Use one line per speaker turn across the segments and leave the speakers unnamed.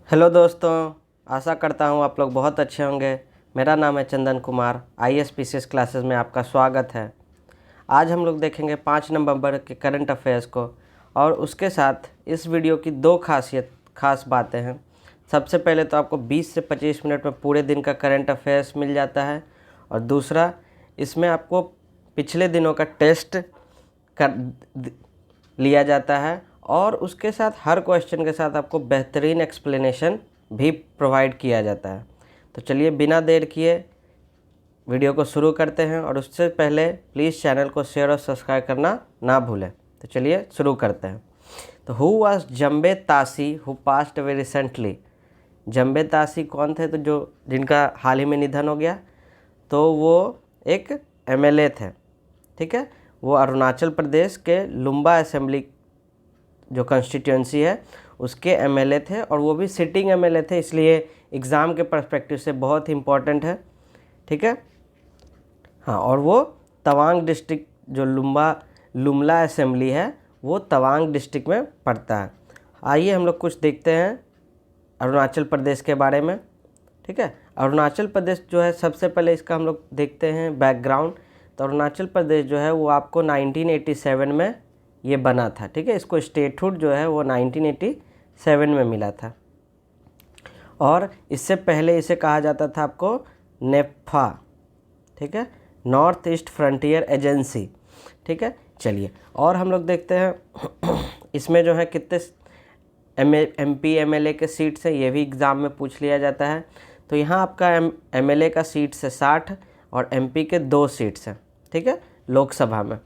Hello दोस्तों, आशा करता हूँ आप लोग बहुत अच्छे होंगे। मेरा नाम है चंदन कुमार। ISPCS क्लासेस में आपका स्वागत है। आज हम लोग देखेंगे 5 नवंबर के करंट अफेयर्स को, और उसके साथ इस वीडियो की दो खास बातें हैं। सबसे पहले तो आपको 20 से 25 मिनट में पूरे दिन का करंट अफेयर्स मिल जाता है, और दूसरा इसमें आपको पिछले दिनों का टेस्ट कर लिया जाता है, और उसके साथ हर क्वेश्चन के साथ आपको बेहतरीन एक्सप्लेनेशन भी प्रोवाइड किया जाता है। तो चलिए बिना देर किए वीडियो को शुरू करते हैं, और उससे पहले प्लीज़ चैनल को शेयर और सब्सक्राइब करना ना भूलें। तो चलिए शुरू करते हैं। तो who was Jambey Tashi who passed away recently. Jambey Tashi कौन थे? तो जिनका हाल ही में निधन हो गया, तो वो एक MLA थे। ठीक है, वो अरुणाचल प्रदेश के लुम्बा असेंबली जो कॉन्स्टिट्यूंसी है उसके MLA थे, और वो भी सिटिंग MLA थे, इसलिए एग्ज़ाम के पर्सपेक्टिव से बहुत ही इम्पोर्टेंट है। ठीक है, हाँ, और वो तवांग डिस्ट्रिक्ट जो लुम्ला असेंबली है वो तवांग डिस्ट्रिक्ट में पड़ता है। आइए हम लोग कुछ देखते हैं अरुणाचल प्रदेश के बारे में। ठीक है, अरुणाचल प्रदेश जो है, सबसे पहले इसका हम लोग देखते हैं बैकग्राउंड। तो अरुणाचल प्रदेश जो है वो आपको 1987 में ये बना था। ठीक है, इसको स्टेटहुड जो है वो 1987 में मिला था, और इससे पहले इसे कहा जाता था आपको नेफा। ठीक है, नॉर्थ ईस्ट फ्रंटियर एजेंसी। ठीक है, चलिए और हम लोग देखते हैं इसमें जो है कितने MP MLA के सीट्स हैं, ये भी एग्ज़ाम में पूछ लिया जाता है। तो यहाँ आपका MLA का सीट्स है 60, और MP के 2 सीट्स हैं। ठीक है, लोकसभा में।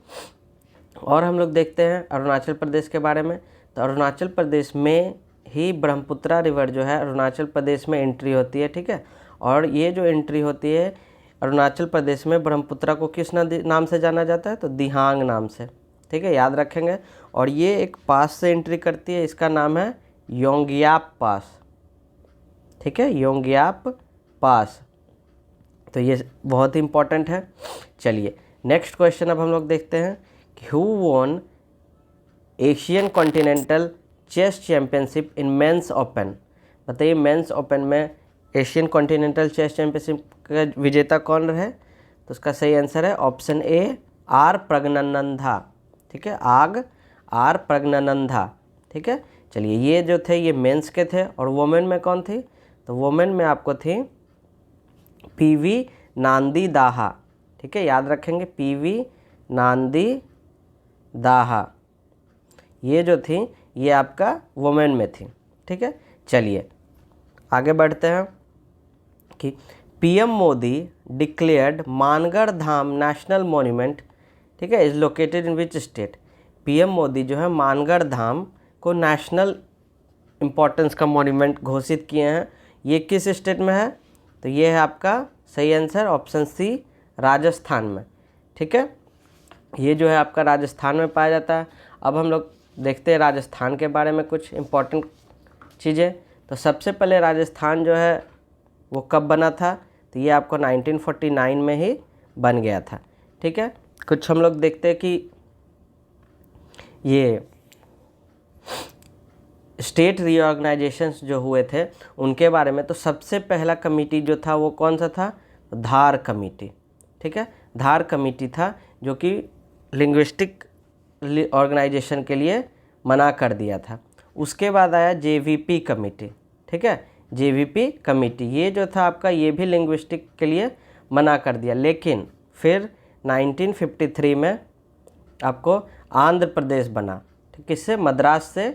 और हम लोग देखते हैं अरुणाचल प्रदेश के बारे में। तो अरुणाचल प्रदेश में ही ब्रह्मपुत्रा रिवर जो है अरुणाचल प्रदेश में एंट्री होती है। ठीक है, और ये जो एंट्री होती है अरुणाचल प्रदेश में, ब्रह्मपुत्रा को किस नाम से जाना जाता है? तो दिहांग नाम से। ठीक है, याद रखेंगे। और ये एक पास से एंट्री करती है, इसका नाम है योंगियाप पास। ठीक है, योंगियाप पास। तो ये बहुत ही इंपॉर्टेंट है। चलिए नेक्स्ट क्वेश्चन अब हम लोग देखते हैं कि who won Asian continental chess championship in men's open. बताइए मेंस ओपन में एशियन कॉन्टिनेंटल चेस चैम्पियनशिप का विजेता कौन रहे? तो उसका सही आंसर है ऑप्शन ए, आर प्रज्ञानंदा। ठीक है, आर प्रज्ञानंदा। ठीक है, चलिए ये जो थे ये मेंस के थे, और वोमेन में कौन थी? तो वोमेन में आपको थी PV नांदी दाहा। ठीक है, याद रखेंगे PV नांदी दाहा, ये जो थी ये आपका वुमेन में थी। ठीक है, चलिए आगे बढ़ते हैं कि PM मोदी डिक्लेयर्ड मानगढ़ धाम नेशनल मॉन्यूमेंट। ठीक है, is located in which state. PM Modi जो है मानगढ़ धाम को नेशनल इम्पोर्टेंस का मॉन्यूमेंट घोषित किए हैं। ये किस स्टेट में है? तो ये है आपका सही आंसर ऑप्शन सी, राजस्थान में। ठीक है, ये जो है आपका राजस्थान में पाया जाता है। अब हम लोग देखते हैं राजस्थान के बारे में कुछ इम्पोर्टेंट चीज़ें। तो सबसे पहले राजस्थान जो है वो कब बना था? तो ये आपको 1949 में ही बन गया था। ठीक है, कुछ हम लोग देखते हैं कि ये स्टेट रीऑर्गेनाइजेशंस जो हुए थे उनके बारे में। तो सबसे पहला कमेटी जो था वो कौन सा था? धार कमेटी। ठीक है, धार कमेटी था जो कि लिंग्विस्टिक ऑर्गेनाइजेशन के लिए मना कर दिया था। उसके बाद आया JVP कमेटी। ठीक है, JVP कमेटी ये जो था आपका, ये भी लिंग्विस्टिक के लिए मना कर दिया, लेकिन फिर 1953 में आपको आंध्र प्रदेश बना। ठीक, किससे? मद्रास से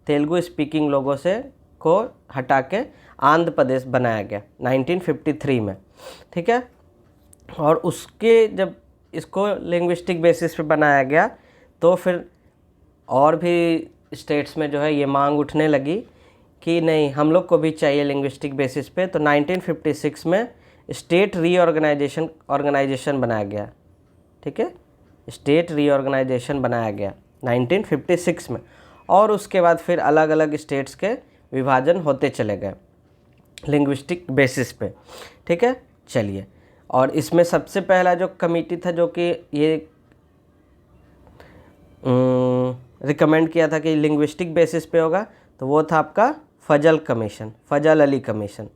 तेलुगु स्पीकिंग लोगों से को हटा के आंध्र प्रदेश बनाया गया 1953 में। ठीक है, और उसके जब इसको लिंग्विस्टिक बेसिस पे बनाया गया तो फिर और भी स्टेट्स में जो है ये मांग उठने लगी कि नहीं, हम लोग को भी चाहिए लिंग्विस्टिक बेसिस पे। तो 1956 में स्टेट रीऑर्गेनाइजेशन बनाया गया। ठीक है, स्टेट रीऑर्गेनाइजेशन बनाया गया 1956 में, और उसके बाद फिर अलग अलग स्टेट्स के विभाजन होते चले गए लिंग्विस्टिक बेसिस पे। ठीक है, चलिए, और इसमें सबसे पहला जो कमेटी था जो कि ये रिकमेंड किया था कि लिंग्विस्टिक बेसिस पे होगा, तो वो था आपका फजल कमीशन, फजल अली कमीशन।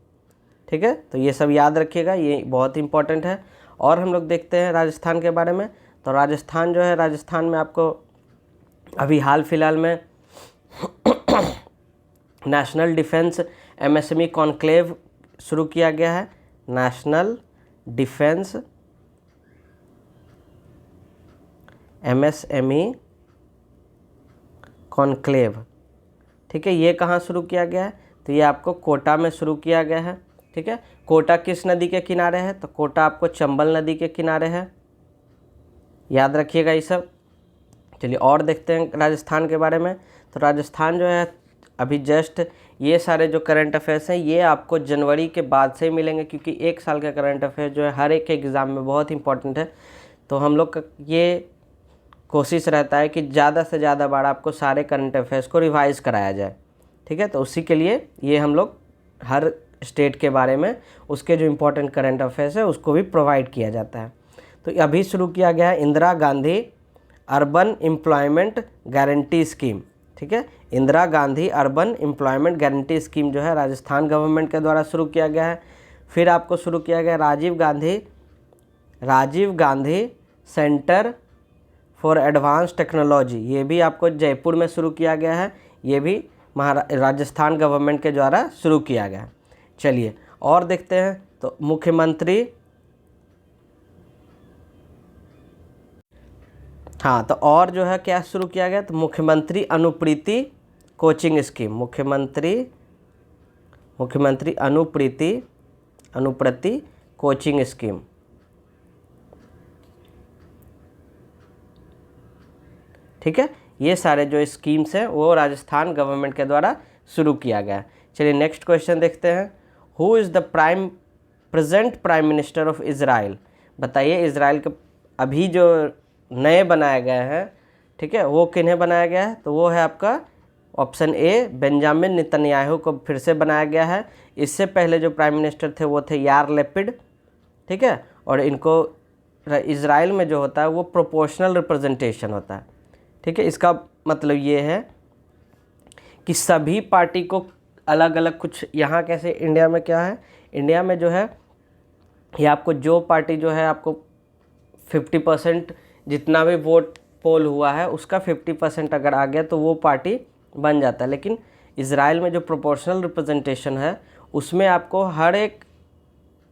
ठीक है, तो ये सब याद रखिएगा, ये बहुत इंपॉर्टेंट है। और हम लोग देखते हैं राजस्थान के बारे में। तो राजस्थान जो है, राजस्थान में आपको अभी हाल फिलहाल में नेशनल डिफेंस एमएसएमई कॉन्क्लेव शुरू किया गया है। नेशनल डिफेंस एमएसएमई कॉन्क्लेव, ठीक है, ये कहाँ शुरू किया गया है? तो ये आपको कोटा में शुरू किया गया है। ठीक है, कोटा किस नदी के किनारे है? तो कोटा आपको चंबल नदी के किनारे है, याद रखिएगा ये सब। चलिए और देखते हैं राजस्थान के बारे में। तो राजस्थान जो है अभी जस्ट, ये सारे जो करंट अफेयर्स हैं ये आपको जनवरी के बाद से ही मिलेंगे, क्योंकि एक साल का करंट अफेयर जो है हर एक के एग्ज़ाम में बहुत इंपॉर्टेंट है। तो हम लोग का ये कोशिश रहता है कि ज़्यादा से ज़्यादा बार आपको सारे करंट अफेयर्स को रिवाइज कराया जाए। ठीक है, तो उसी के लिए ये हम लोग हर स्टेट के बारे में उसके जो इम्पोर्टेंट करंट अफेयर्स है उसको भी प्रोवाइड किया जाता है। तो अभी शुरू किया गया है Indira Gandhi urban employment guarantee scheme. ठीक है, Indira Gandhi urban employment guarantee scheme जो है राजस्थान गवर्नमेंट के द्वारा शुरू किया गया है। फिर आपको शुरू किया गया Rajiv Gandhi centre for advance technology, ये भी आपको जयपुर में शुरू किया गया है। ये भी राजस्थान गवर्नमेंट के द्वारा शुरू किया गया है। चलिए और देखते हैं। तो मुख्यमंत्री, हाँ, तो और जो है क्या शुरू किया गया? तो मुख्यमंत्री अनुप्रीति कोचिंग स्कीम, मुख्यमंत्री अनुप्रीति कोचिंग स्कीम। ठीक है, ये सारे जो स्कीम्स हैं वो राजस्थान गवर्नमेंट के द्वारा शुरू किया गया। चलिए नेक्स्ट क्वेश्चन देखते हैं। Who is the present prime minister of Israel? बताइए, इज़राइल के अभी जो नए बनाए गए हैं, ठीक है, वो किन्हें बनाया गया है? तो वो है आपका ऑप्शन ए, बेंजामिन नेतन्याहू को फिर से बनाया गया है। इससे पहले जो प्राइम मिनिस्टर थे वो थे यार लैपिड। ठीक है, और इनको इज़राइल में जो होता है वो प्रोपोर्शनल रिप्रेजेंटेशन होता है। ठीक है, इसका मतलब ये है कि सभी पार्टी को अलग अलग, कुछ यहाँ कैसे इंडिया में क्या है, इंडिया में जो है ये आपको जो पार्टी जो है आपको 50% जितना भी वोट पोल हुआ है उसका 50% अगर आ गया तो वो पार्टी बन जाता है। लेकिन इज़राइल में जो प्रोपोर्शनल रिप्रेजेंटेशन है उसमें आपको हर एक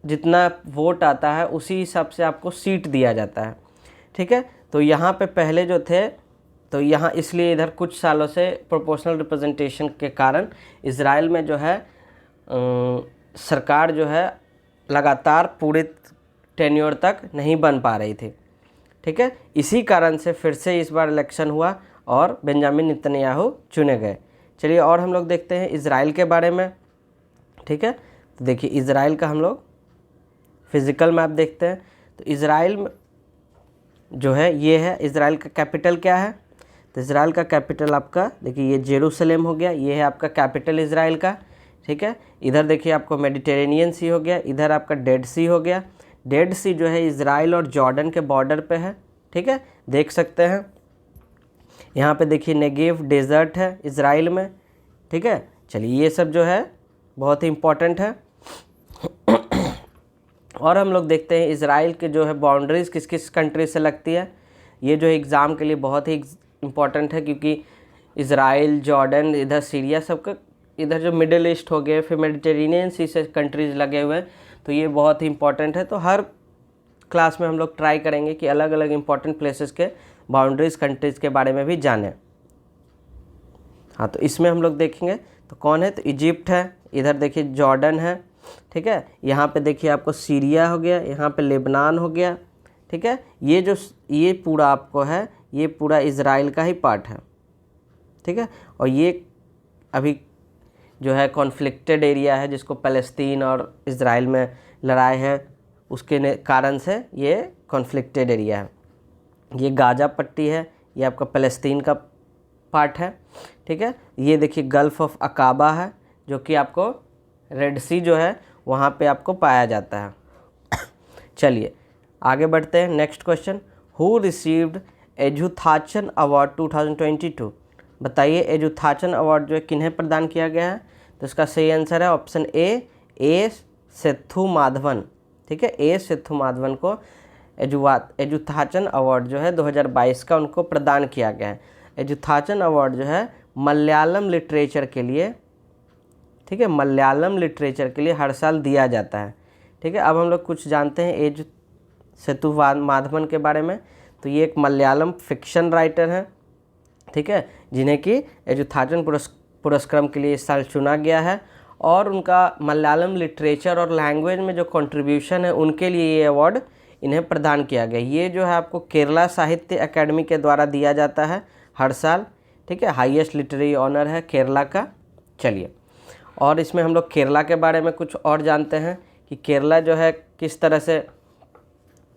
जितना वोट आता है उसी हिसाब से आपको सीट दिया जाता है। ठीक है, तो यहाँ पे पहले जो थे, तो यहाँ इसलिए इधर कुछ सालों से प्रोपोर्शनल रिप्रेजेंटेशन के कारण इज़राइल में जो है सरकार जो है लगातार पूरे टेन्योर तक नहीं बन पा रही थी। ठीक है, इसी कारण से फिर से इस बार इलेक्शन हुआ और बेंजामिन नेतन्याहू चुने गए। चलिए और हम लोग देखते हैं इज़राइल के बारे में। ठीक है, तो देखिए इज़राइल का हम लोग फिज़िकल मैप देखते हैं। तो इज़राइल जो है ये है, इज़राइल का कैपिटल क्या है? तो इज़राइल का कैपिटल आपका देखिए ये जेरूसलेम हो गया, ये है आपका कैपिटल इज़राइल का। ठीक है, इधर देखिए आपको मेडिटेरेनियन सी हो गया, इधर आपका डेड सी हो गया। डेड सी जो है इज़राइल और जॉर्डन के बॉर्डर पे है। ठीक है, देख सकते हैं यहाँ पे देखिए नेगेव डेजर्ट है इज़राइल में। ठीक है, चलिए ये सब जो है बहुत ही इम्पोर्टेंट है। और हम लोग देखते हैं इज़राइल के जो है बाउंड्रीज़ किस किस कंट्री से लगती है। ये जो एग्ज़ाम के लिए बहुत ही इम्पोर्टेंट है, क्योंकि इज़राइल, जॉर्डन, इधर सीरिया, सबका इधर जो मिडिल ईस्ट हो गए, फिर मेडिटेरेनियन सी से कंट्रीज़ लगे हुए हैं, तो ये बहुत ही इम्पोर्टेंट है। तो हर क्लास में हम लोग ट्राई करेंगे कि अलग अलग इम्पोर्टेंट प्लेसेस के बाउंड्रीज कंट्रीज़ के बारे में भी जानें। हाँ, तो इसमें हम लोग देखेंगे तो कौन है, तो इजिप्ट है, इधर देखिए जॉर्डन है। ठीक है, यहाँ पे देखिए आपको सीरिया हो गया, यहाँ पे लेबनान हो गया। ठीक है, ये पूरा आपको है, ये पूरा इज़राइल का ही पार्ट है। ठीक है, और ये अभी जो है कॉन्फ्लिक्टेड एरिया है जिसको फ़लस्तीन और इज़राइल में लड़ाई है उसके कारण से ये कॉन्फ्लिक्टेड एरिया है। ये गाज़ा पट्टी है, ये आपका फ़लस्तीन का पार्ट है। ठीक है, ये देखिए गल्फ़ ऑफ अकाबा है जो कि आपको रेड सी जो है वहाँ पे आपको पाया जाता है। चलिए आगे बढ़ते हैं। Next question, who received Ezhuthachan award 2022? बताइए एजुथाचन अवार्ड जो है किन्हें प्रदान किया गया है? तो इसका सही आंसर है ऑप्शन ए सेथु माधवन। ठीक है, ए सेथु माधवन को एजुथाचन अवार्ड जो है 2022 का उनको प्रदान किया गया है। एजुथाचन अवार्ड जो है मलयालम लिटरेचर के लिए, ठीक है, मलयालम लिटरेचर के लिए हर साल दिया जाता है। ठीक है, अब हम लोग कुछ जानते हैं एज सेतु माधवन के बारे में। तो ये एक मलयालम फिक्शन राइटर हैं, ठीक है, जिन्हें कि एजुथाचन पुरस्क्रम के लिए इस साल चुना गया है, और उनका मलयालम लिटरेचर और लैंग्वेज में जो कंट्रीब्यूशन है उनके लिए ये अवार्ड इन्हें प्रदान किया गया। ये जो है आपको केरला साहित्य अकेडमी के द्वारा दिया जाता है हर साल। ठीक है, हाईएस्ट लिटरेरी ऑनर है केरला का। चलिए, और इसमें हम लोग केरला के बारे में कुछ और जानते हैं कि केरला जो है किस तरह से,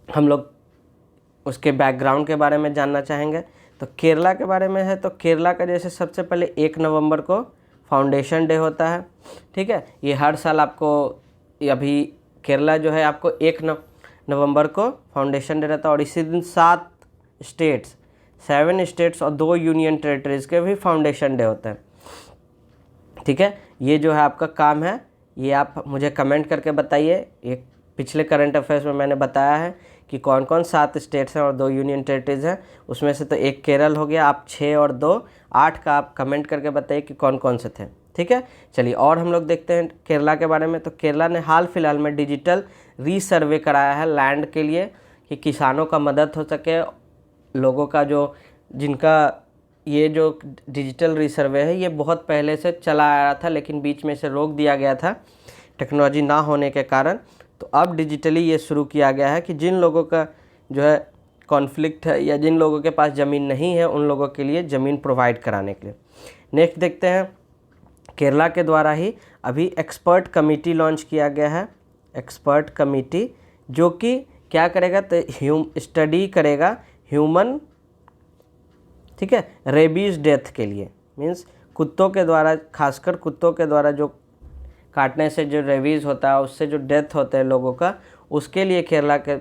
हम लोग उसके बैकग्राउंड के बारे में जानना चाहेंगे। तो केरला के बारे में है तो केरला का जैसे सबसे पहले 1 नवंबर को फाउंडेशन डे होता है। ठीक है, ये हर साल आपको, अभी केरला जो है आपको 1 नवंबर को फाउंडेशन डे रहता है, और इसी दिन 7 स्टेट्स और 2 यूनियन टेरिटरीज़ के भी फाउंडेशन डे होते हैं। ठीक है, ये जो है आपका काम है, ये आप मुझे कमेंट करके बताइए। एक पिछले करंट अफेयर्स में मैंने बताया है कि कौन कौन 7 स्टेट्स हैं और 2 यूनियन टेरिटरीज़ हैं। उसमें से तो एक केरल हो गया, आप 6 और 2 8 का आप कमेंट करके बताइए कि कौन कौन से थे। ठीक है, चलिए और हम लोग देखते हैं केरला के बारे में। तो केरला ने हाल फिलहाल में डिजिटल रीसर्वे कराया है लैंड के लिए, कि किसानों का मदद हो सके, लोगों का जो, जिनका ये जो डिजिटल रीसर्वे है ये बहुत पहले से चला आ रहा था, लेकिन बीच में से रोक दिया गया था टेक्नोलॉजी ना होने के कारण। तो अब डिजिटली ये शुरू किया गया है कि जिन लोगों का जो है कॉन्फ्लिक्ट है या जिन लोगों के पास ज़मीन नहीं है उन लोगों के लिए ज़मीन प्रोवाइड कराने के लिए। नेक्स्ट देखते हैं, केरला के द्वारा ही अभी एक्सपर्ट कमेटी लॉन्च किया गया है। एक्सपर्ट कमेटी जो कि क्या करेगा, तो स्टडी करेगा ह्यूमन, ठीक है, रेबीज़ डेथ के लिए। मीन्स कुत्तों के द्वारा, खासकर कुत्तों के द्वारा जो काटने से जो रेबीज़ होता है, उससे जो डेथ होते हैं लोगों का, उसके लिए केरला के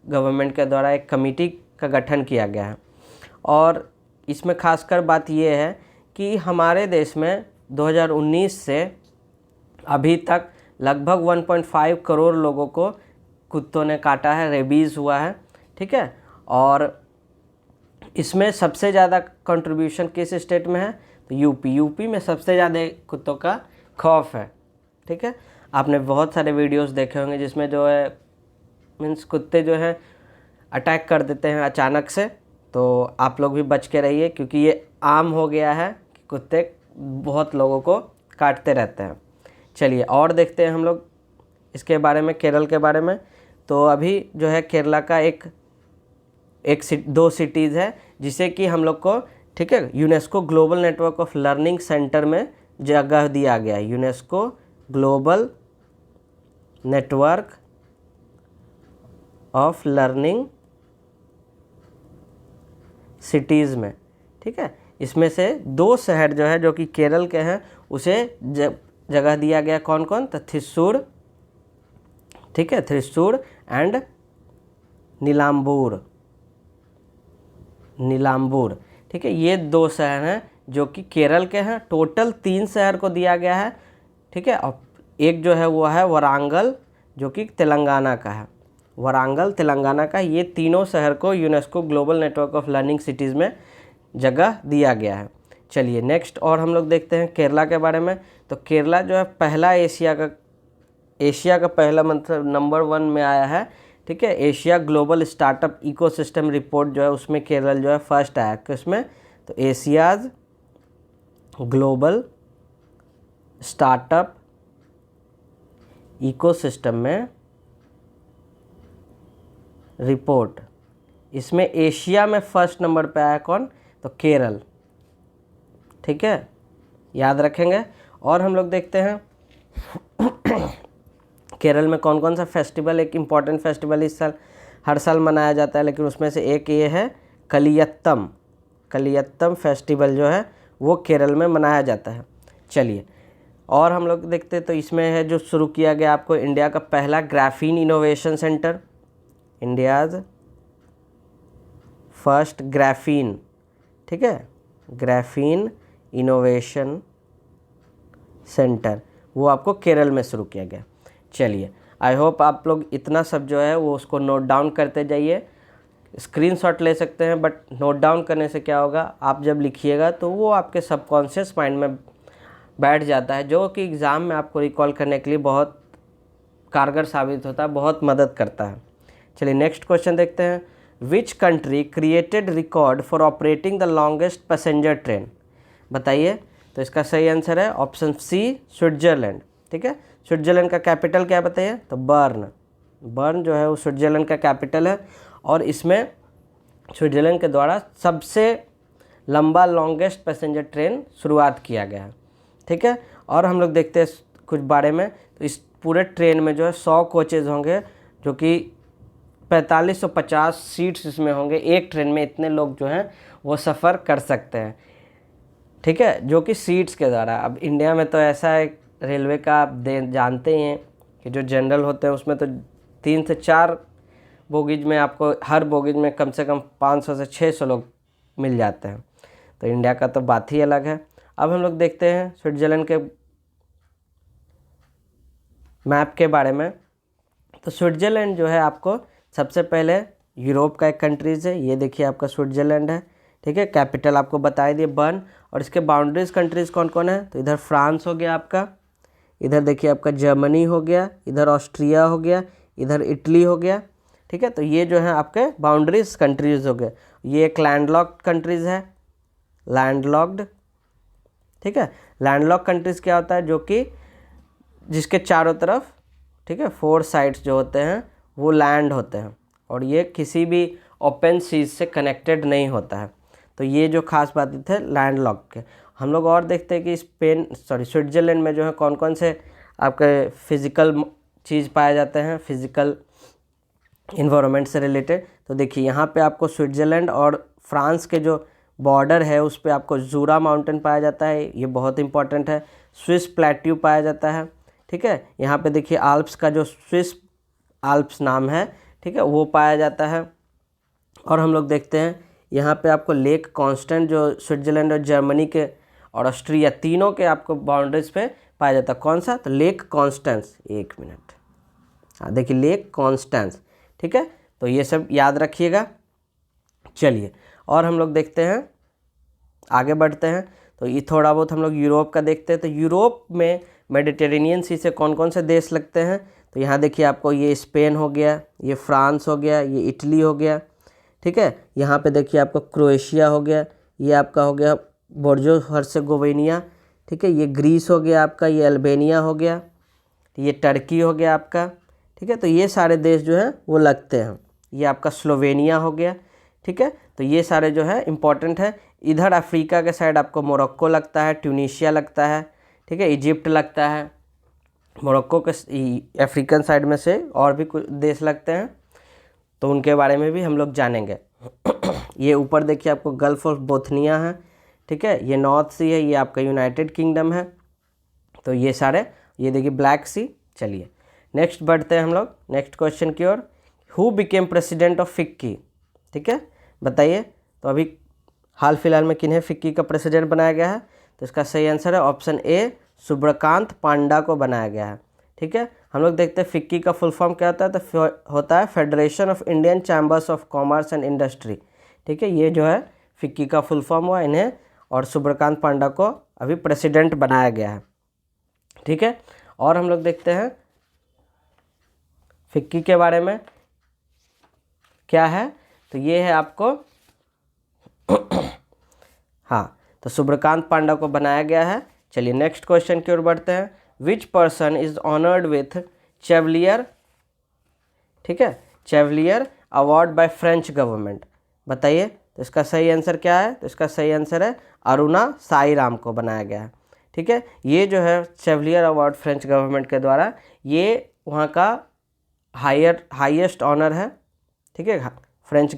गवर्नमेंट के द्वारा एक कमेटी का गठन किया गया है। और इसमें खासकर बात ये है कि हमारे देश में 2019 से अभी तक लगभग 1.5 करोड़ लोगों को कुत्तों ने काटा है, रेबीज़ हुआ है। ठीक है, और इसमें सबसे ज़्यादा कंट्रीब्यूशन किस स्टेट में है, तो यूपी में सबसे ज़्यादा कुत्तों का खौफ है। ठीक है, आपने बहुत सारे वीडियोस देखे होंगे जिसमें जो है मीन्स कुत्ते जो हैं अटैक कर देते हैं अचानक से। तो आप लोग भी बच के रहिए, क्योंकि ये आम हो गया है कि कुत्ते बहुत लोगों को काटते रहते हैं। चलिए और देखते हैं हम लोग इसके बारे में, केरल के बारे में। तो अभी जो है केरला का दो सिटीज़ है जिसे कि हम लोग को, ठीक है, UNESCO global network of learning centre में जगह दिया गया है। UNESCO global network of learning cities में। ठीक है, इसमें से 2 शहर जो है जो कि केरल के हैं उसे जगह दिया गया। कौन कौन, तो थ्रिस्सूर, ठीक है, थ्रिस्सूर एंड नीलाम्बूर। ठीक है, ये 2 शहर हैं जो कि केरल के हैं। टोटल 3 शहर को दिया गया है। ठीक है, और एक जो है वो है वारंगल जो कि तेलंगाना का है। वारंगल तेलंगाना का, ये तीनों शहर को UNESCO global network of learning cities में जगह दिया गया है। चलिए नेक्स्ट और हम लोग देखते हैं केरला के बारे में। तो केरला जो है पहला एशिया का पहला मतलब नंबर 1 में आया है। ठीक है, Asia global startup ecosystem report जो है उसमें केरल जो है फर्स्ट आया। किसमें, तो एशियाज़ ग्लोबल स्टार्टअप इकोसिस्टम में रिपोर्ट, इसमें एशिया में फर्स्ट नंबर पे आया कौन, तो केरल। ठीक है, याद रखेंगे। और हम लोग देखते हैं केरल में कौन कौन सा फेस्टिवल, एक इम्पॉर्टेंट फेस्टिवल इस साल हर साल मनाया जाता है, लेकिन उसमें से एक ये है कलियत्तम फेस्टिवल जो है वो केरल में मनाया जाता है। चलिए और हम लोग देखते हैं, तो इसमें है जो शुरू किया गया आपको इंडिया का पहला graphene innovation centre, India's first graphene, ठीक है, ग्राफीन इनोवेशन सेंटर, वो आपको केरल में शुरू किया गया। चलिए, आई होप आप लोग इतना सब जो है वो उसको नोट डाउन करते जाइए। स्क्रीनशॉट ले सकते हैं, बट नोट डाउन करने से क्या होगा, आप जब लिखिएगा तो वो आपके सबकॉन्शियस माइंड में बैठ जाता है, जो कि एग्ज़ाम में आपको रिकॉल करने के लिए बहुत कारगर साबित होता है, बहुत मदद करता है। चलिए नेक्स्ट क्वेश्चन देखते हैं। Which country created record for operating the longest passenger train? बताइए। तो इसका सही आंसर है ऑप्शन सी, स्विट्जरलैंड। ठीक है, स्विट्जरलैंड का कैपिटल क्या है बताइए? तो बर्न। बर्न जो है वो स्विट्जरलैंड का कैपिटल है, और इसमें स्विट्जरलैंड के द्वारा सबसे लंबा लॉन्गेस्ट पैसेंजर ट्रेन शुरुआत किया गया है। ठीक है, और हम लोग देखते हैं कुछ बारे में। तो इस पूरे ट्रेन में जो है 100 कोचेज़ होंगे, जो कि 4550 सीट्स इसमें होंगे। एक ट्रेन में इतने लोग जो हैं वो सफ़र कर सकते हैं। ठीक है, जो कि सीट्स के द्वारा। अब इंडिया में तो ऐसा है, रेलवे का आप जानते ही हैं कि जो जनरल होते हैं उसमें तो 3 से 4 बोगीज में आपको, हर बोगीज में कम से कम 500 से 600 लोग मिल जाते हैं। तो इंडिया का तो बात ही अलग है। अब हम लोग देखते हैं स्विट्ज़रलैंड के मैप के बारे में। तो स्विट्ज़रलैंड जो है आपको सबसे पहले यूरोप का एक कंट्रीज़ है। ये देखिए आपका स्विट्ज़रलैंड है। ठीक है, कैपिटल आपको बता दिए बर्न, और इसके बाउंड्रीज कंट्रीज़ कौन कौन है? तो इधर फ्रांस हो गया आपका, इधर देखिए आपका जर्मनी हो गया, इधर ऑस्ट्रिया हो गया, इधर इटली हो गया। ठीक है, तो ये जो है आपके बाउंड्रीज कंट्रीज़ हो गए। ये एक लैंडलॉक्ड कंट्रीज़ है, लैंडलॉक्ड। ठीक है, लैंडलॉक्ड कंट्रीज़ क्या होता है? जो कि जिसके चारों तरफ, ठीक है, 4 साइड्स जो होते हैं वो लैंड होते हैं, और ये किसी भी ओपन सीज से कनेक्टेड नहीं होता है। तो ये जो खास बात थे लैंडलॉक के। हम लोग और देखते हैं कि स्विट्ज़रलैंड में जो है कौन कौन से आपके फिज़िकल चीज़ पाए जाते हैं, फिज़िकल इन्वायरमेंट से रिलेटेड। तो देखिए यहाँ पे आपको स्विट्ज़रलैंड और फ्रांस के जो बॉर्डर है उस पर आपको जूरा माउंटेन पाया जाता है, ये बहुत इंपॉर्टेंट है। स्विस प्लेट्यू पाया जाता है। ठीक है, यहाँ पे देखिए आल्प्स का जो स्विस आल्प्स नाम है, ठीक है, वो पाया जाता है। और हम लोग देखते हैं यहाँ पे आपको लेक कॉन्स्टेंट, जो स्विट्ज़रलैंड और जर्मनी के और ऑस्ट्रिया तीनों के आपको बाउंड्रीज पे पाया जाता है। कौन सा? तो लेक कॉन्स्टेंस। एक मिनट, हाँ देखिए लेक कॉन्स्टेंस। ठीक है, तो ये सब याद रखिएगा। चलिए, और हम लोग देखते हैं, आगे बढ़ते हैं। तो ये थोड़ा बहुत हम लोग यूरोप का देखते हैं। तो यूरोप में मेडिटेरेनियन सी से कौन कौन से देश लगते हैं? तो यहाँ देखिए आपको ये स्पेन हो गया, ये फ्रांस हो गया, ये इटली हो गया। ठीक है, यहाँ पे देखिए आपको क्रोएशिया हो गया, ये आपका हो गया बोर्जो हर्सेगोविना। ठीक है, ये ग्रीस हो गया आपका, ये अल्बेनिया हो गया, ये टर्की हो गया आपका। ठीक है, तो ये सारे देश जो है वो लगते हैं। ये आपका स्लोवेनिया हो गया। ठीक है, तो ये सारे जो है इम्पॉर्टेंट है। इधर अफ्रीका के साइड आपको मोरक्को लगता है, ट्यूनीशिया लगता है। ठीक है, इजिप्ट लगता है। मोरक्को के अफ्रीकन साइड में से और भी कुछ देश लगते हैं, तो उनके बारे में भी हम लोग जानेंगे। ये ऊपर देखिए आपको गल्फ ऑफ बोथनिया है। ठीक है, ये नॉर्थ सी है, ये आपका यूनाइटेड किंगडम है। तो ये सारे, ये देखिए ब्लैक सी। चलिए नेक्स्ट बढ़ते हैं हम लोग नेक्स्ट क्वेश्चन की ओर। Who became president of FICCI? ठीक है, बताइए। तो अभी हाल फिलहाल में किन्हें फिक्की का प्रेसिडेंट बनाया गया है? तो इसका सही आंसर है ऑप्शन ए, सूर्यकांत पांडा को बनाया गया है। ठीक है, हम लोग देखते हैं फिक्की का फुल फॉर्म क्या होता है। तो होता है federation of Indian chambers of commerce and industry. ठीक है, ये जो है फिक्की का फुल फॉर्म हुआ इन्हें, और सूर्यकांत पांडा को अभी प्रेसिडेंट बनाया गया है। ठीक है, और हम लोग देखते हैं फिक्की के बारे में क्या है। तो ये है आपको हाँ, तो सूर्यकांत पांडा को बनाया गया है। चलिए नेक्स्ट क्वेश्चन की ओर बढ़ते हैं। Which person is honoured with Chevalier? ठीक है, Chevalier award by French government. बताइए, तो इसका सही आंसर क्या है? तो इसका सही आंसर है अरुणा साईराम को बनाया गया है। ठीक है, ये जो है चेवलियर अवार्ड फ्रेंच गवर्नमेंट के द्वारा, ये वहाँ का हाईएस्ट ऑनर है। ठीक है, फ्रेंच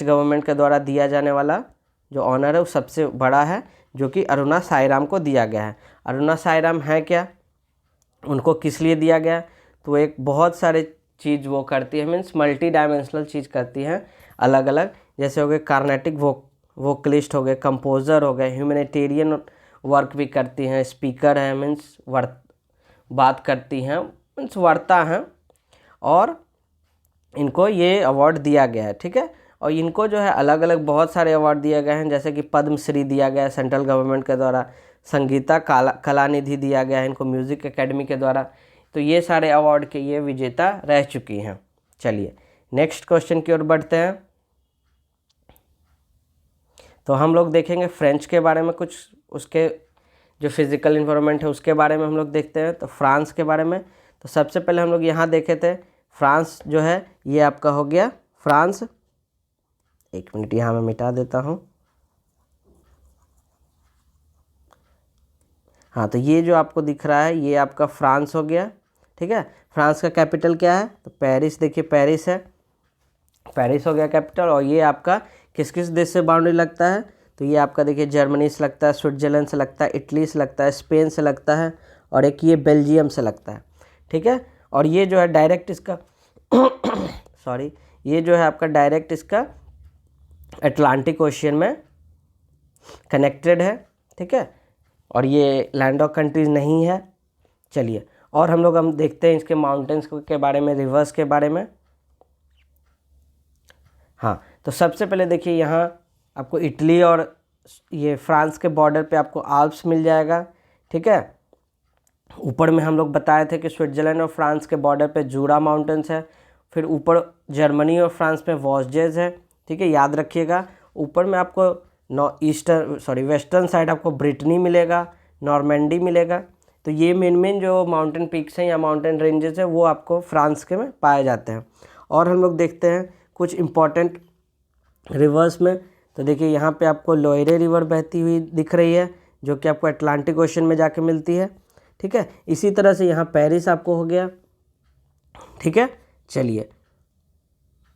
गवर्नमेंट के द्वारा दिया जाने वाला जो ऑनर है वो सबसे बड़ा है, जो कि अरुणा साईराम को दिया गया है। अरुणा साईराम है क्या, उनको किस लिए दिया गया? तो एक बहुत सारे चीज़ वो करती है, मीन्स मल्टी डायमेंशनल चीज़ करती हैं अलग अलग। जैसे हो गए कार्नेटिक वोकलिस्ट हो गए, कंपोज़र हो गए, ह्यूमैनिटेरियन वर्क भी करती हैं, स्पीकर हैं मीन्स बात करती हैं मीन्स वक्ता हैं, और इनको ये अवार्ड दिया गया है। ठीक है, और इनको जो है अलग अलग बहुत सारे अवार्ड दिए गए हैं, जैसे कि पद्मश्री दिया गया है सेंट्रल गवर्नमेंट के द्वारा, संगीता कलानिधि दिया गया है इनको म्यूज़िक एकेडमी के द्वारा। तो ये सारे अवार्ड के ये विजेता रह चुकी हैं। चलिए नेक्स्ट क्वेश्चन की ओर बढ़ते हैं। तो हम लोग देखेंगे फ्रेंच के बारे में, कुछ उसके जो फिज़िकल इन्वायरमेंट है उसके बारे में हम लोग देखते हैं। तो फ्रांस के बारे में, तो सबसे पहले हम लोग यहाँ देखे थे फ्रांस जो है ये आपका हो गया फ्रांस, एक मिनट यहाँ मैं मिटा देता हूँ। हाँ, तो ये जो आपको दिख रहा है ये आपका फ्रांस हो गया। ठीक है, फ्रांस का कैपिटल क्या है? तो पेरिस, देखिए पेरिस है, पेरिस हो गया कैपिटल। और ये आपका किस किस देश से बाउंड्री लगता है? तो ये आपका देखिए जर्मनी से लगता है, स्विट्जरलैंड से लगता है, इटली से लगता है, स्पेन से लगता है, और एक ये बेल्जियम से लगता है। ठीक है, और ये जो है डायरेक्ट इसका सॉरी, ये जो है आपका डायरेक्ट इसका अटलांटिक ओशियन में कनेक्टेड है। ठीक है, और ये लैंड ऑफ कंट्रीज नहीं है। चलिए, और हम देखते हैं इसके माउंटेन्स के बारे में, रिवर्स के बारे में। हाँ, तो सबसे पहले देखिए यहाँ आपको इटली और ये फ्रांस के बॉर्डर पे आपको आल्प्स मिल जाएगा। ठीक है, ऊपर में हम लोग बताए थे कि स्विट्जरलैंड और फ्रांस के बॉर्डर पे जूरा माउंटेन्स है। फिर ऊपर जर्मनी और फ्रांस में वॉस्जेज है। ठीक है, याद रखिएगा। ऊपर में आपको वेस्टर्न साइड आपको ब्रिटनी मिलेगा, नॉर्मेंडी मिलेगा। तो ये मेन जो माउंटेन पीक्स हैं या माउंटेन रेंजेस हैं वो आपको फ्रांस के में पाए जाते हैं। और हम लोग देखते हैं कुछ इम्पॉर्टेंट रिवर्स में। तो देखिए यहाँ पे आपको लोयरे रिवर बहती हुई दिख रही है, जो कि आपको अटलांटिक ओशन में जाके मिलती है। ठीक है, इसी तरह से यहाँ पेरिस आपको हो गया। ठीक है, चलिए,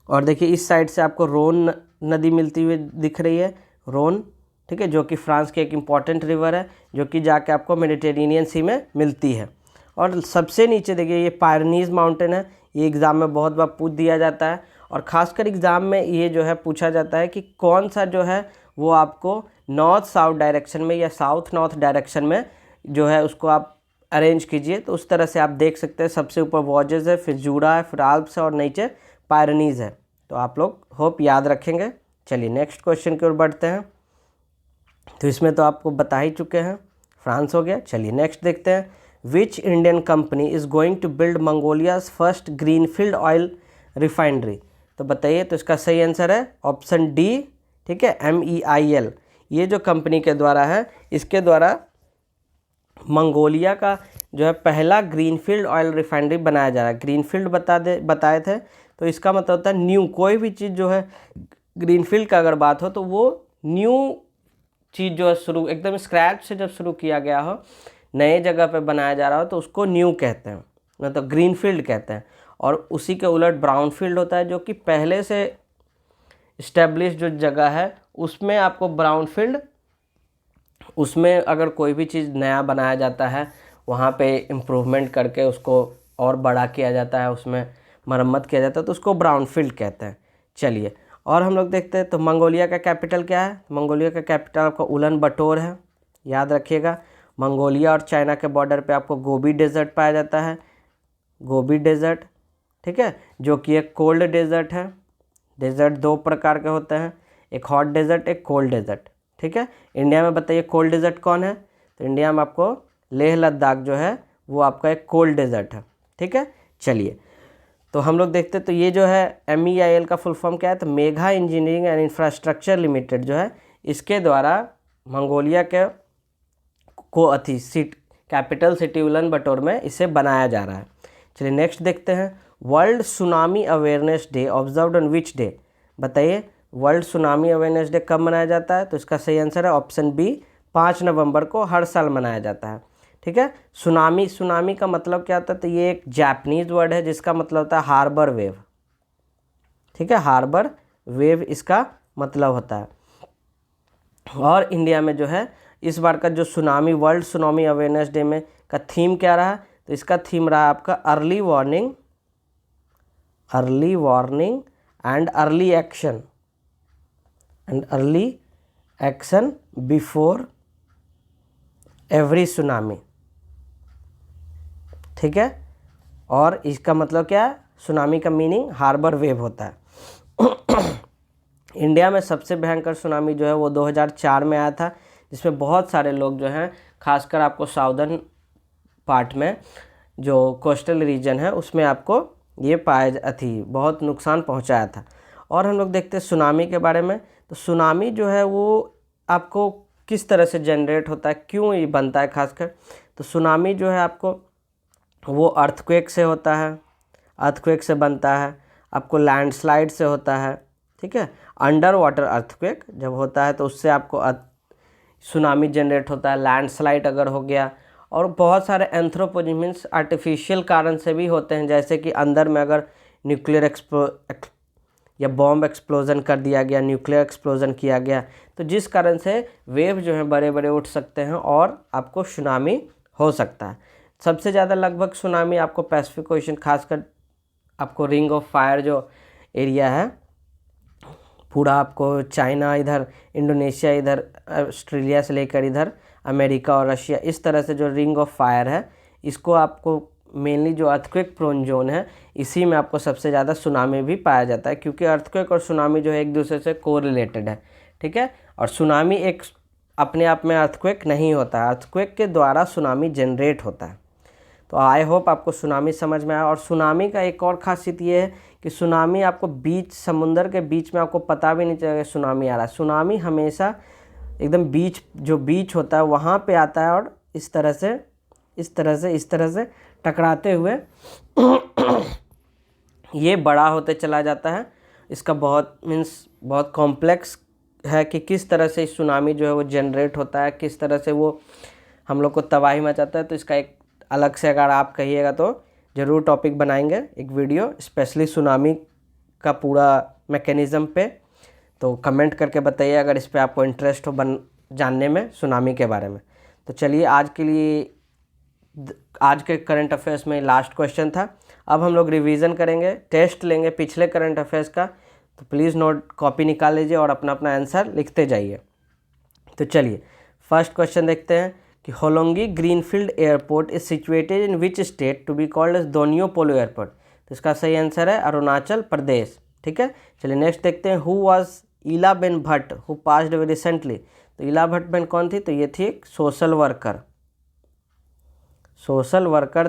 और देखिए इस साइड से आपको रोन नदी मिलती हुई दिख रही है, रोन। ठीक है, जो कि फ्रांस की एक इम्पॉर्टेंट रिवर है, जो कि जाके आपको मेडिटेरेनियन सी में मिलती है। और सबसे नीचे देखिए ये पायरनीज माउंटेन है। ये एग्ज़ाम में बहुत बार पूछ दिया जाता है, और ख़ासकर एग्ज़ाम में ये जो है पूछा जाता है कि कौन सा जो है वो आपको नॉर्थ साउथ डायरेक्शन में या साउथ नॉर्थ डायरेक्शन में जो है उसको आप अरेंज कीजिए। तो उस तरह से आप देख सकते हैं, सबसे ऊपर वॉजेस है, फिर जूरा है, फिर आल्प्स है, और नीचे पायरनीज है। तो आप लोग होप याद रखेंगे। चलिए नेक्स्ट क्वेश्चन की ओर बढ़ते हैं। तो इसमें तो आपको बता ही चुके हैं, फ्रांस हो गया। चलिए नेक्स्ट देखते हैं। Which Indian company is going to build Mongolia's first greenfield oil refinery? तो बताइए, तो इसका सही आंसर है ऑप्शन डी। ठीक है, MEIL। ये जो कंपनी के द्वारा है, इसके द्वारा मंगोलिया का जो है पहला ग्रीनफील्ड ऑयल रिफाइनरी बनाया जा रहा है। ग्रीनफील्ड बताए थे, तो इसका मतलब होता है न्यू। कोई भी चीज़ जो है ग्रीनफील्ड का अगर बात हो तो वो न्यू चीज़ जो है शुरू एकदम स्क्रैच से जब शुरू किया गया हो, नए जगह पे बनाया जा रहा हो, तो उसको न्यू कहते हैं, मतलब ग्रीनफील्ड कहते हैं। और उसी के उलट ब्राउन फील्ड होता है, जो कि पहले से इस्टेब्लिश जो जगह है उसमें आपको ब्राउन फील्ड, उसमें अगर कोई भी चीज़ नया बनाया जाता है, वहाँ पे इम्प्रूवमेंट करके उसको और बड़ा किया जाता है, उसमें मरम्मत किया जाता है, तो उसको ब्राउन फील्ड कहते हैं। चलिए, और हम लोग देखते हैं, तो मंगोलिया का कैपिटल क्या है? मंगोलिया का कैपिटल आपका उलन बटोर है, याद रखिएगा। मंगोलिया और चाइना के बॉर्डर पे आपको गोबी डेजर्ट पाया जाता है, गोबी डेजर्ट। ठीक है, जो कि एक कोल्ड डेजर्ट है। डेजर्ट दो प्रकार के होते हैं, एक हॉट डेजर्ट, एक कोल्ड डेजर्ट। ठीक है, इंडिया में बताइए कोल्ड डेजर्ट कौन है? तो इंडिया में आपको लेह लद्दाख जो है वो आपका एक कोल्ड डेजर्ट है। ठीक है, चलिए, तो हम लोग देखते हैं, तो ये जो है MEIL का फुल फॉर्म क्या है? तो Megha engineering and infrastructure limited जो है, इसके द्वारा मंगोलिया के कैपिटल सिटी उलन बटोर में इसे बनाया जा रहा है। चलिए नेक्स्ट देखते हैं। World tsunami awareness day observed on which day? बताइए, वर्ल्ड सुनामी अवेयरनेस डे कब मनाया जाता है? तो इसका सही आंसर है ऑप्शन बी, 5 नवंबर को हर साल मनाया जाता है। ठीक है, सुनामी का मतलब क्या होता है? तो ये एक जापानीज वर्ड है जिसका मतलब होता है हार्बर वेव। ठीक है, हार्बर वेव इसका मतलब होता है। और इंडिया में जो है इस बार का जो वर्ल्ड सुनामी अवेयरनेस डे में का थीम क्या रहा? तो इसका थीम रहा आपका early warning and early action before every tsunami, ठीक है। और इसका मतलब क्या है, सुनामी का मीनिंग हार्बर वेव होता है। इंडिया में सबसे भयंकर सुनामी जो है वो 2004 में आया था, जिसमें बहुत सारे लोग जो हैं, खासकर आपको साउदर्न पार्ट में जो कोस्टल रीजन है उसमें आपको ये बहुत नुकसान पहुंचाया था। और हम लोग देखते हैं सुनामी के बारे में। तो सुनामी जो है वो आपको किस तरह से जनरेट होता है, क्यों ये बनता है खासकर, तो सुनामी जो है आपको वो अर्थक्वेक से होता है, अर्थक्वेक से बनता है, आपको लैंडस्लाइड से होता है, ठीक है। अंडर वाटर अर्थक्वेक जब होता है तो उससे आपको सुनामी जनरेट होता है, लैंडस्लाइड अगर हो गया, और बहुत सारे एंथ्रोपोजेनिक मीन्स आर्टिफिशियल कारण से भी होते हैं, जैसे कि अंदर में अगर न्यूक्लियर या बॉम्ब एक्सप्लोजन कर दिया गया, न्यूक्लियर एक्सप्लोजन किया गया, तो जिस कारण से वेव जो है बड़े बड़े उठ सकते हैं और आपको सुनामी हो सकता है। सबसे ज़्यादा लगभग सुनामी आपको पैसिफिक ओशन, खासकर आपको रिंग ऑफ फायर जो एरिया है पूरा, आपको चाइना इधर, इंडोनेशिया इधर, ऑस्ट्रेलिया से लेकर इधर अमेरिका और रशिया, इस तरह से जो रिंग ऑफ फायर है, इसको आपको मेनली जो अर्थक्वेक प्रोन जोन है, इसी में आपको सबसे ज़्यादा सुनामी भी पाया जाता है, क्योंकि अर्थक्वेक और सुनामी जो है एक दूसरे से कोरिलेटेड है, ठीक है। और सुनामी एक अपने आप में अर्थक्वेक नहीं होता है, अर्थक्वेक के द्वारा सुनामी जनरेट होता है। तो आई होप आपको सुनामी समझ में आया। और सुनामी का एक और खासियत ये है कि सुनामी आपको बीच, समुंदर के बीच में आपको पता भी नहीं चलेगा सुनामी आ रहा है। सुनामी हमेशा एकदम बीच, जो बीच होता है वहाँ पे आता है, और इस तरह से टकराते हुए ये बड़ा होते चला जाता है। इसका बहुत कॉम्प्लेक्स है कि किस तरह से सुनामी जो है वो जनरेट होता है, किस तरह से वो हम लोग को तबाही मचाता है। तो इसका एक अलग से अगर आप कहिएगा तो ज़रूर टॉपिक बनाएंगे, एक वीडियो स्पेशली सुनामी का पूरा मैकेनिज़्म पे। तो कमेंट करके बताइए अगर इस पे आपको इंटरेस्ट हो जानने में सुनामी के बारे में। तो चलिए, आज के करंट अफेयर्स में लास्ट क्वेश्चन था। अब हम लोग रिवीजन करेंगे, टेस्ट लेंगे पिछले करंट अफेयर्स का। तो प्लीज़ नोट कॉपी निकाल लीजिए और अपना अपना आंसर लिखते जाइए। तो चलिए फर्स्ट क्वेश्चन देखते हैं कि Hollongi greenfield airport is situated in which state to be called as Donyi Polo airport. तो इसका सही आंसर है अरुणाचल प्रदेश, ठीक है। चलिए नेक्स्ट देखते हैं, who was Ela Ben Bhatt who passed away recently. तो ईला भट्ट बेन कौन थी, तो ये थी एक सोशल वर्कर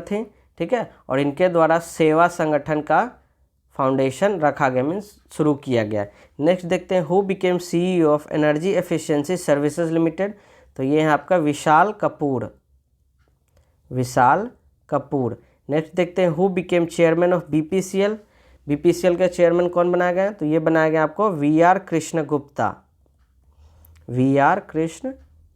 थी, ठीक है। और इनके द्वारा सेवा संगठन का फाउंडेशन रखा गया, मीन्स शुरू किया गया। नेक्स्ट देखते हैं, who became CEO of energy efficiency services limited. तो ये है आपका विशाल कपूर। नेक्स्ट देखते हैं, who became chairman of BPCL के चेयरमैन कौन बनाया गया, तो ये बनाया गया आपको VR कृष्ण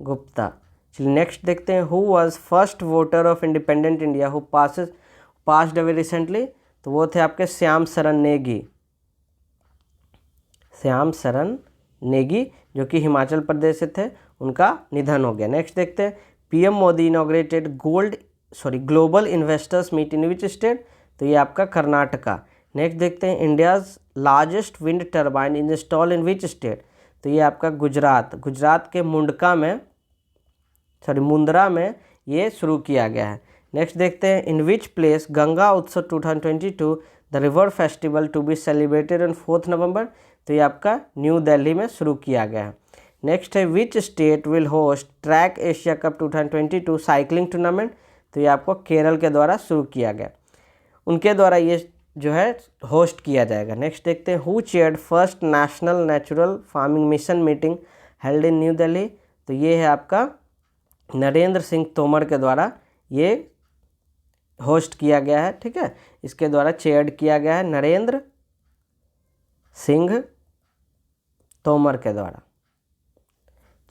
गुप्ता। चलिए नेक्स्ट देखते हैं, who was first voter of independent India who passed away recently. तो वो थे आपके श्याम शरण नेगी जो कि हिमाचल प्रदेश से थे, उनका निधन हो गया। नेक्स्ट देखते हैं, PM Modi inaugurated global investors meet in which state. तो ये आपका कर्नाटका। नेक्स्ट देखते हैं, India's largest wind turbine install in which state. तो ये आपका गुजरात के मुंद्रा में ये शुरू किया गया है। नेक्स्ट देखते हैं, इन which place Ganga Utsav 2022 the river festival to be celebrated on 4 November. तो ये आपका न्यू दिल्ली में शुरू किया गया है। नेक्स्ट है, which state will host track Asia cup 2022 cycling tournament. तो ये आपको केरल के द्वारा शुरू किया गया, उनके द्वारा ये जो है होस्ट किया जाएगा। नेक्स्ट देखते हैं, who chaired first national natural farming mission meeting held in new Delhi. तो ये है आपका नरेंद्र सिंह तोमर के द्वारा ये होस्ट किया गया है, ठीक है। इसके द्वारा चेयर्ड किया गया है नरेंद्र सिंह तोमर के द्वारा।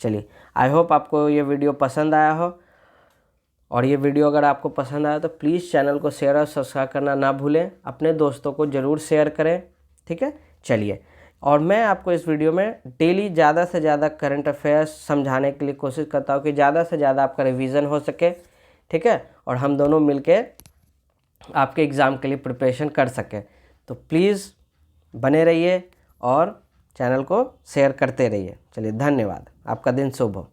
चलिए, आई होप आपको ये वीडियो पसंद आया हो, और ये वीडियो अगर आपको पसंद आया तो प्लीज़ चैनल को शेयर और सब्सक्राइब करना ना भूलें, अपने दोस्तों को ज़रूर शेयर करें, ठीक है। चलिए, और मैं आपको इस वीडियो में डेली ज़्यादा से ज़्यादा करंट अफेयर्स समझाने के लिए कोशिश करता हूँ कि ज़्यादा से ज़्यादा आपका रिवीजन हो सके, ठीक है, और हम दोनों मिलके आपके एग्ज़ाम के लिए प्रिपरेशन कर सकें। तो प्लीज़ बने रहिए और चैनल को शेयर करते रहिए। चलिए, धन्यवाद, आपका दिन शुभ हो।